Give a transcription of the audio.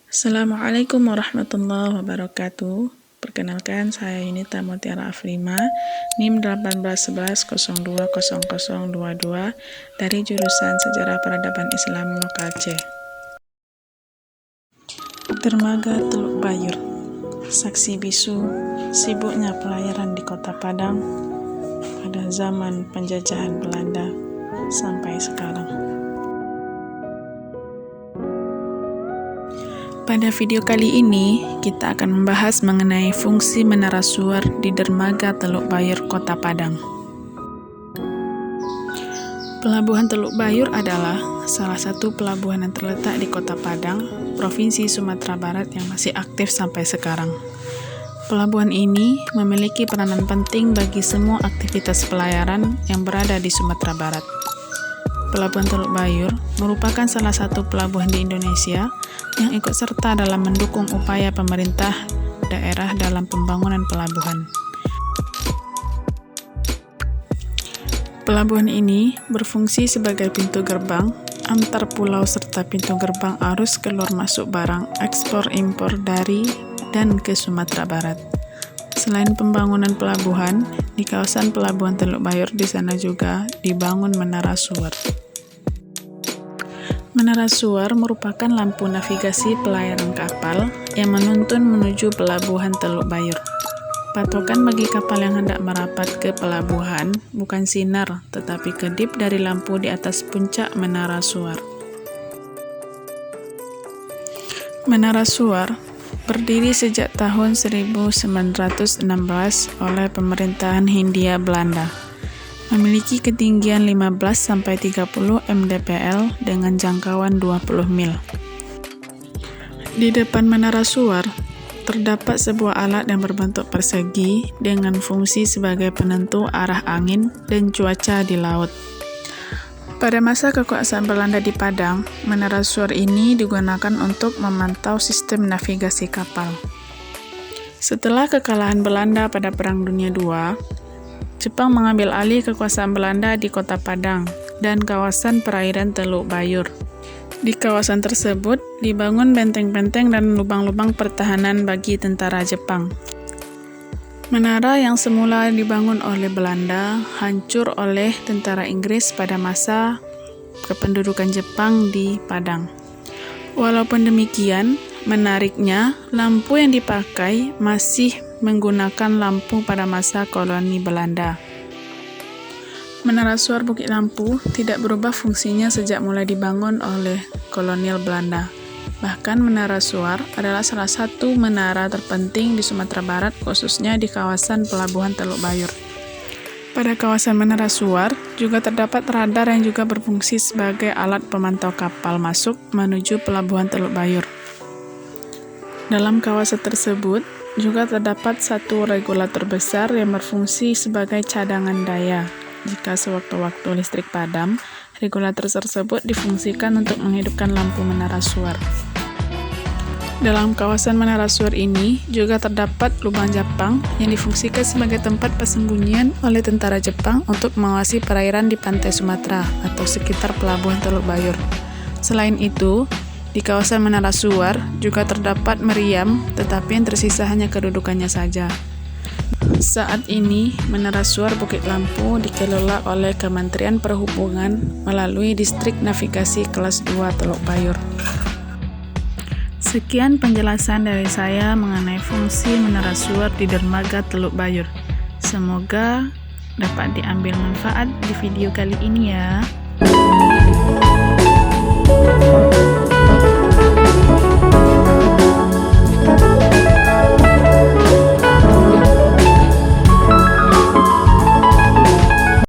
Assalamualaikum warahmatullahi wabarakatuh. Perkenalkan, saya Yunita Mutiara Afrima, NIM 1811020022 dari jurusan Sejarah Peradaban Islam Lokal C. Dermaga Teluk Bayur. Saksi bisu sibuknya pelayaran di Kota Padang pada zaman penjajahan Belanda sampai sekarang. Pada video kali ini, kita akan membahas mengenai fungsi Menara Suar di Dermaga Teluk Bayur, Kota Padang. Pelabuhan Teluk Bayur adalah salah satu pelabuhan yang terletak di Kota Padang, Provinsi Sumatera Barat yang masih aktif sampai sekarang. Pelabuhan ini memiliki peranan penting bagi semua aktivitas pelayaran yang berada di Sumatera Barat. Pelabuhan Teluk Bayur merupakan salah satu pelabuhan di Indonesia yang ikut serta dalam mendukung upaya pemerintah daerah dalam pembangunan pelabuhan. Pelabuhan ini berfungsi sebagai pintu gerbang antar pulau serta pintu gerbang arus keluar masuk barang ekspor impor dari dan ke Sumatera Barat. Selain pembangunan pelabuhan, di kawasan Pelabuhan Teluk Bayur di sana juga dibangun Menara Suar. Menara Suar merupakan lampu navigasi pelayaran kapal yang menuntun menuju Pelabuhan Teluk Bayur. Patokan bagi kapal yang hendak merapat ke pelabuhan bukan sinar, tetapi kedip dari lampu di atas puncak Menara Suar. Menara Suar berdiri sejak tahun 1916 oleh pemerintahan Hindia Belanda. Memiliki ketinggian 15-30 mdpl dengan jangkauan 20 mil. Di depan Menara Suar, terdapat sebuah alat yang berbentuk persegi dengan fungsi sebagai penentu arah angin dan cuaca di laut. Pada masa kekuasaan Belanda di Padang, Menara Suar ini digunakan untuk memantau sistem navigasi kapal. Setelah kekalahan Belanda pada Perang Dunia II, Jepang mengambil alih kekuasaan Belanda di Kota Padang dan kawasan perairan Teluk Bayur. Di kawasan tersebut dibangun benteng-benteng dan lubang-lubang pertahanan bagi tentara Jepang. Menara yang semula dibangun oleh Belanda hancur oleh tentara Inggris pada masa kependudukan Jepang di Padang. Walaupun demikian, menariknya, lampu yang dipakai masih menggunakan lampu pada masa koloni Belanda. Menara Suar Bukit Lampu tidak berubah fungsinya sejak mulai dibangun oleh kolonial Belanda. Bahkan Menara Suar adalah salah satu menara terpenting di Sumatera Barat, khususnya di kawasan Pelabuhan Teluk Bayur. Pada kawasan Menara Suar juga terdapat radar yang juga berfungsi sebagai alat pemantau kapal masuk menuju Pelabuhan Teluk Bayur. Dalam kawasan tersebut juga terdapat satu regulator besar yang berfungsi sebagai cadangan daya. Jika sewaktu-waktu listrik padam, regulator tersebut difungsikan untuk menghidupkan lampu Menara Suar. Dalam kawasan Menara Suar ini juga terdapat lubang Jepang yang difungsikan sebagai tempat persembunyian oleh tentara Jepang untuk mengawasi perairan di pantai Sumatera atau sekitar Pelabuhan Teluk Bayur. Selain itu, di kawasan Menara Suar juga terdapat meriam, tetapi yang tersisa hanya kedudukannya saja. Saat ini, Menara Suar Bukit Lampu dikelola oleh Kementerian Perhubungan melalui Distrik Navigasi Kelas 2 Teluk Bayur. Sekian penjelasan dari saya mengenai fungsi Menara Suar di Dermaga Teluk Bayur. Semoga dapat diambil manfaat di video kali ini ya.